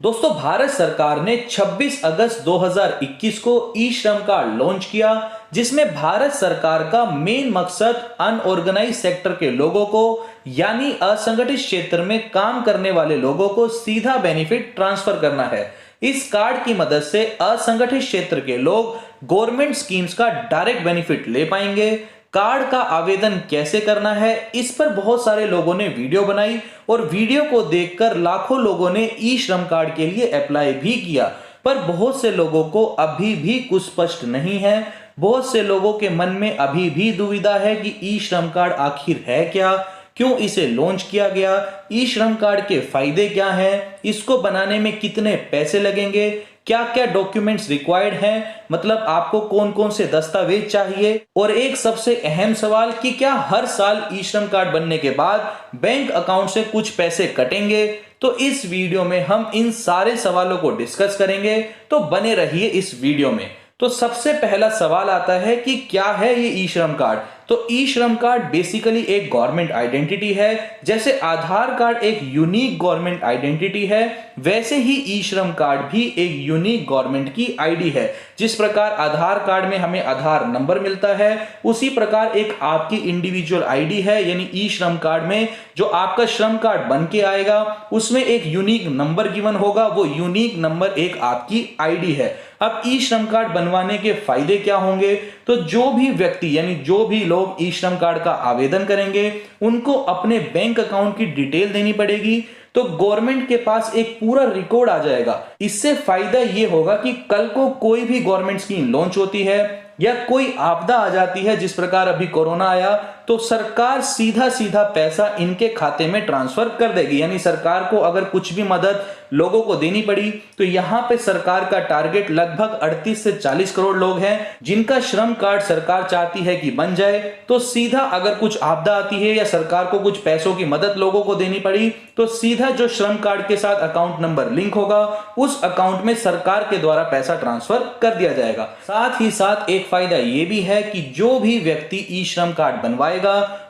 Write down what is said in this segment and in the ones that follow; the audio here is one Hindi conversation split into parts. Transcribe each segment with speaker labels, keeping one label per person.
Speaker 1: दोस्तों, भारत सरकार ने 26 अगस्त 2021 को ई श्रम कार्ड लॉन्च किया, जिसमें भारत सरकार का मेन मकसद अनऑर्गेनाइज सेक्टर के लोगों को यानी असंगठित क्षेत्र में काम करने वाले लोगों को सीधा बेनिफिट ट्रांसफर करना है। इस कार्ड की मदद से असंगठित क्षेत्र के लोग गवर्नमेंट स्कीम्स का डायरेक्ट बेनिफिट ले पाएंगे। कार्ड का आवेदन कैसे करना है, इस पर बहुत सारे लोगों ने वीडियो बनाई और वीडियो को देखकर लाखों लोगों ने ई श्रम कार्ड के लिए अप्लाई भी किया, पर बहुत से लोगों को अभी भी कुछ स्पष्ट नहीं है। बहुत से लोगों के मन में अभी भी दुविधा है कि ई श्रम कार्ड आखिर है क्या, क्यों इसे लॉन्च किया गया, ई श्रम कार्ड के फायदे क्या हैं, इसको बनाने में कितने पैसे लगेंगे, क्या क्या डॉक्यूमेंट्स रिक्वायर्ड हैं, मतलब आपको कौन कौन से दस्तावेज चाहिए, और एक सबसे अहम सवाल कि क्या हर साल ई श्रम कार्ड बनने के बाद बैंक अकाउंट से कुछ पैसे कटेंगे। तो इस वीडियो में हम इन सारे सवालों को डिस्कस करेंगे, तो बने रहिए इस वीडियो में। तो सबसे पहला सवाल आता है कि क्या है ये ई श्रम कार्ड। तो ई श्रम कार्ड बेसिकली एक गवर्नमेंट आइडेंटिटी है। जैसे आधार कार्ड एक यूनिक गवर्नमेंट आइडेंटिटी है, वैसे ही ई श्रम कार्ड भी एक यूनिक गवर्नमेंट की आईडी है। जिस प्रकार आधार कार्ड में हमें आधार नंबर मिलता है, उसी प्रकार एक आपकी इंडिविजुअल आईडी है, यानी ई श्रम कार्ड में जो आपका श्रम कार्ड बन के आएगा उसमें एक यूनिक नंबर गिवन होगा, वो यूनिक नंबर एक आपकी आईडी है। अब ई श्रम कार्ड बनवाने के फायदे क्या होंगे, तो जो भी व्यक्ति यानी जो भी लोग ई श्रम कार्ड का आवेदन करेंगे उनको अपने बैंक अकाउंट की डिटेल देनी पड़ेगी, तो गवर्नमेंट के पास एक पूरा रिकॉर्ड आ जाएगा। इससे फायदा ये होगा कि कल को कोई भी गवर्नमेंट स्कीम लॉन्च होती है या कोई आपदा आ जाती है, जिस प्रकार अभी कोरोना आया, तो सरकार सीधा सीधा पैसा इनके खाते में ट्रांसफर कर देगी। यानी सरकार को अगर कुछ भी मदद लोगों को देनी पड़ी तो यहाँ पे सरकार का टारगेट लगभग 38 से 40 करोड़ लोग हैं जिनका श्रम कार्ड सरकार चाहती है कि बन जाए। तो सीधा अगर कुछ आपदा आती है या सरकार को कुछ पैसों की मदद लोगों को देनी पड़ी तो सीधा जो श्रम कार्ड के साथ अकाउंट नंबर लिंक होगा उस अकाउंट में सरकार के द्वारा पैसा ट्रांसफर कर दिया जाएगा। साथ ही साथ एक फायदा ये भी है कि जो भी व्यक्ति ई श्रम कार्ड बनवाएगा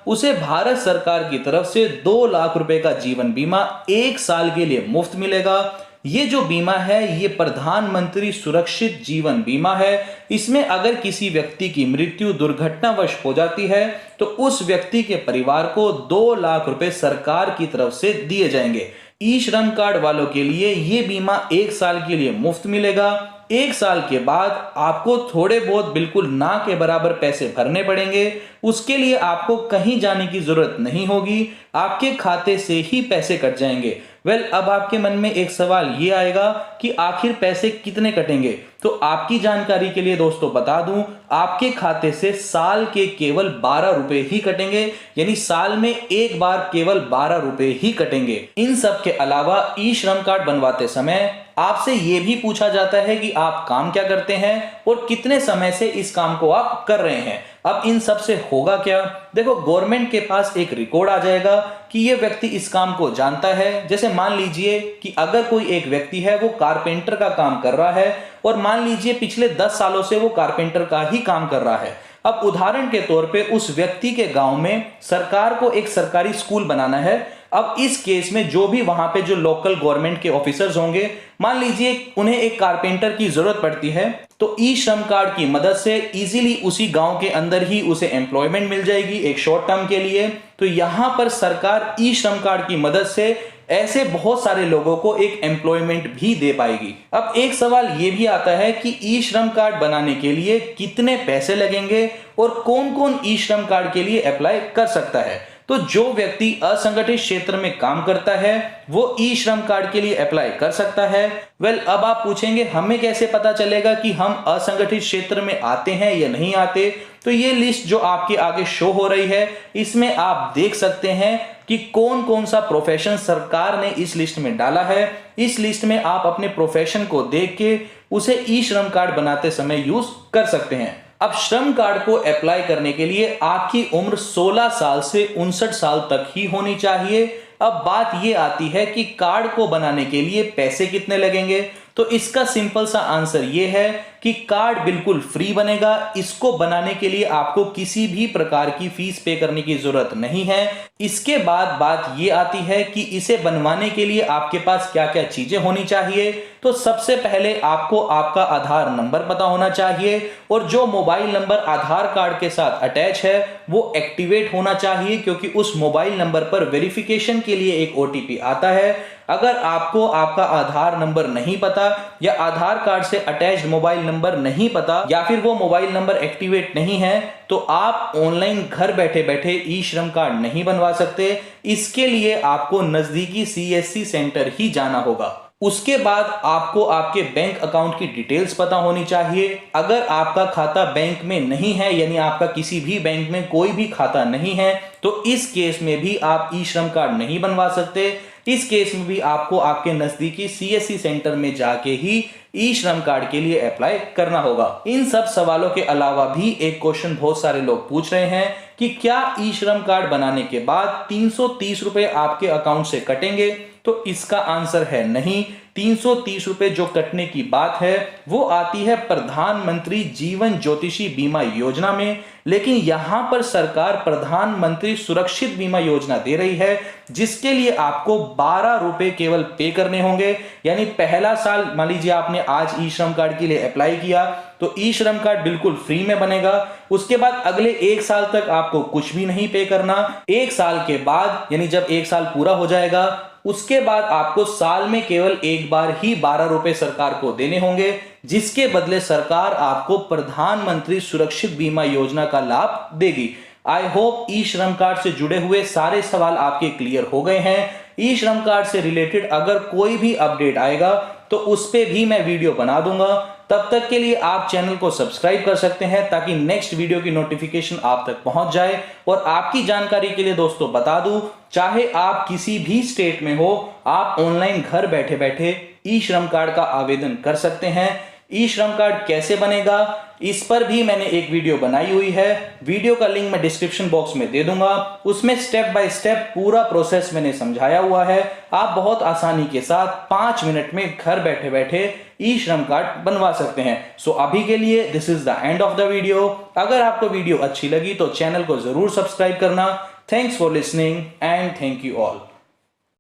Speaker 1: उसे भारत सरकार की तरफ से 2 लाख रुपए का जीवन बीमा 1 साल के लिए मुफ्त मिलेगा। ये जो बीमा है ये प्रधानमंत्री सुरक्षित जीवन बीमा है। इसमें अगर किसी व्यक्ति की मृत्यु दुर्घटनावश हो जाती है तो उस व्यक्ति के परिवार को 2 लाख रुपए सरकार की तरफ से दिए जाएंगे। ई श्रम कार्ड वालों के लिए ये बीमा 1 साल के लिए मुफ्त मिलेगा। 1 साल के बाद आपको थोड़े बहुत बिल्कुल ना के बराबर पैसे भरने पड़ेंगे। उसके लिए आपको कहीं जाने की जरूरत नहीं होगी, आपके खाते से ही पैसे कट जाएंगे। अब आपके मन में एक सवाल ये आएगा कि आखिर पैसे कितने कटेंगे। तो आपकी जानकारी के लिए दोस्तों बता दूं, आपके खाते से साल के केवल 12 रुपए ही कटेंगे, यानी साल में एक बार केवल 12 रुपए ही कटेंगे। इन सब के अलावा ई श्रम कार्ड बनवाते समय आपसे यह भी पूछा जाता है कि आप काम क्या करते हैं और कितने समय से इस काम को आप कर रहे हैं। अब इन सब से होगा क्या, देखो गवर्नमेंट के पास एक रिकॉर्ड आ जाएगा कि ये व्यक्ति इस काम को जानता है। जैसे मान लीजिए कि अगर कोई एक व्यक्ति है वो कारपेंटर का काम कर रहा है और मान लीजिए पिछले 10 सालों से वो कारपेंटर का ही काम कर रहा है। अब उदाहरण के तौर पे उस व्यक्ति के गांव में सरकार को एक सरकारी स्कूल बनाना है। अब इस केस में जो भी वहां पे जो लोकल गवर्नमेंट के ऑफिसर्स होंगे, मान लीजिए उन्हें एक कारपेंटर की जरूरत पड़ती है, तो ई श्रम कार्ड की मदद से इजीली उसी गांव के अंदर ही उसे एम्प्लॉयमेंट मिल जाएगी एक शॉर्ट टर्म के लिए। तो यहां पर सरकार ई श्रम कार्ड की मदद से ऐसे बहुत सारे लोगों को एक एम्प्लॉयमेंट भी दे पाएगी। अब एक सवाल ये भी आता है कि ई श्रम कार्ड बनाने के लिए कितने पैसे लगेंगे और कौन कौन ई श्रम कार्ड के लिए अप्लाई कर सकता है। तो जो व्यक्ति असंगठित क्षेत्र में काम करता है वो ई श्रम कार्ड के लिए अप्लाई कर सकता है। अब आप पूछेंगे हमें कैसे पता चलेगा कि हम असंगठित क्षेत्र में आते हैं या नहीं आते। तो ये लिस्ट जो आपके आगे शो हो रही है इसमें आप देख सकते हैं कि कौन कौन सा प्रोफेशन सरकार ने इस लिस्ट में डाला है। इस लिस्ट में आप अपने प्रोफेशन को देख के उसे ई श्रम कार्ड बनाते समय यूज कर सकते हैं। अब श्रम कार्ड को अप्लाई करने के लिए आपकी उम्र 16 साल से 59 साल तक ही होनी चाहिए। अब बात ये आती है कि कार्ड को बनाने के लिए पैसे कितने लगेंगे। तो इसका सिंपल सा आंसर ये है कि कार्ड बिल्कुल फ्री बनेगा। इसको बनाने के लिए आपको किसी भी प्रकार की फीस पे करने की जरूरत नहीं है। इसके बाद बात ये आती है कि इसे बनवाने के लिए आपके पास क्या क्या चीजें होनी चाहिए। तो सबसे पहले आपको आपका आधार नंबर पता होना चाहिए और जो मोबाइल नंबर आधार कार्ड के साथ अटैच है वो एक्टिवेट होना चाहिए, क्योंकि उस मोबाइल नंबर पर वेरिफिकेशन के लिए एक ओटीपी आता है। अगर आपको आपका आधार नंबर नहीं पता या आधार कार्ड से अटैच्ड मोबाइल नंबर नहीं पता या फिर वो मोबाइल नंबर एक्टिवेट नहीं है तो आप ऑनलाइन घर बैठे बैठे ई श्रम कार्ड नहीं बनवा सकते। इसके लिए आपको नजदीकी सीएससी सेंटर ही जाना होगा। उसके बाद आपको आपके बैंक अकाउंट की डिटेल्स पता होनी चाहिए। अगर आपका खाता बैंक में नहीं है, यानी आपका किसी भी बैंक में कोई भी खाता नहीं है, तो इस केस में भी आप ई श्रम कार्ड नहीं बनवा सकते। इस केस में भी आपको आपके नजदीकी सीएससी सेंटर में जाके ही ई श्रम कार्ड के लिए अप्लाई करना होगा। इन सब सवालों के अलावा भी एक क्वेश्चन बहुत सारे लोग पूछ रहे हैं कि क्या ई श्रम कार्ड बनाने के बाद 330 रुपए आपके अकाउंट से कटेंगे। तो इसका आंसर है नहीं। 330 रुपए जो कटने की बात है वो आती है प्रधानमंत्री जीवन ज्योतिषी बीमा योजना में, लेकिन यहां पर सरकार प्रधानमंत्री सुरक्षित बीमा योजना दे रही है जिसके लिए आपको 12 रुपए केवल पे करने होंगे। यानी पहला साल मान लीजिए आपने आज ई श्रम कार्ड के लिए अप्लाई किया तो ई श्रम कार्ड बिल्कुल फ्री में बनेगा। उसके बाद अगले 1 साल तक आपको कुछ भी नहीं पे करना। 1 साल के बाद यानी जब 1 साल पूरा हो जाएगा उसके बाद आपको साल में केवल एक बार ही 12 रुपए सरकार को देने होंगे, जिसके बदले सरकार आपको प्रधानमंत्री सुरक्षित बीमा योजना का लाभ देगी। आई होप ई श्रम कार्ड से जुड़े हुए सारे सवाल आपके क्लियर हो गए हैं। ई श्रम कार्ड से रिलेटेड अगर कोई भी अपडेट आएगा तो उस पे भी मैं वीडियो बना दूंगा। तब तक के लिए आप चैनल को सब्सक्राइब कर सकते हैं ताकि नेक्स्ट वीडियो की नोटिफिकेशन आप तक पहुंच जाए। और आपकी जानकारी के लिए दोस्तों बता दूं, चाहे आप किसी भी स्टेट में हो, आप ऑनलाइन घर बैठे बैठे ई श्रम कार्ड का आवेदन कर सकते हैं। ई श्रम कार्ड कैसे बनेगा इस पर भी मैंने एक वीडियो बनाई हुई है। वीडियो का लिंक मैं डिस्क्रिप्शन बॉक्स में दे दूंगा। उसमें स्टेप बाय स्टेप पूरा प्रोसेस मैंने समझाया हुआ है। आप बहुत आसानी के साथ 5 मिनट में घर बैठे बैठे ई श्रम कार्ड बनवा सकते हैं। सो अभी के लिए this is the end of the video. अगर आपको वीडियो अच्छी लगी तो चैनल को जरूर सब्सक्राइब करना। Thanks for listening and thank you all.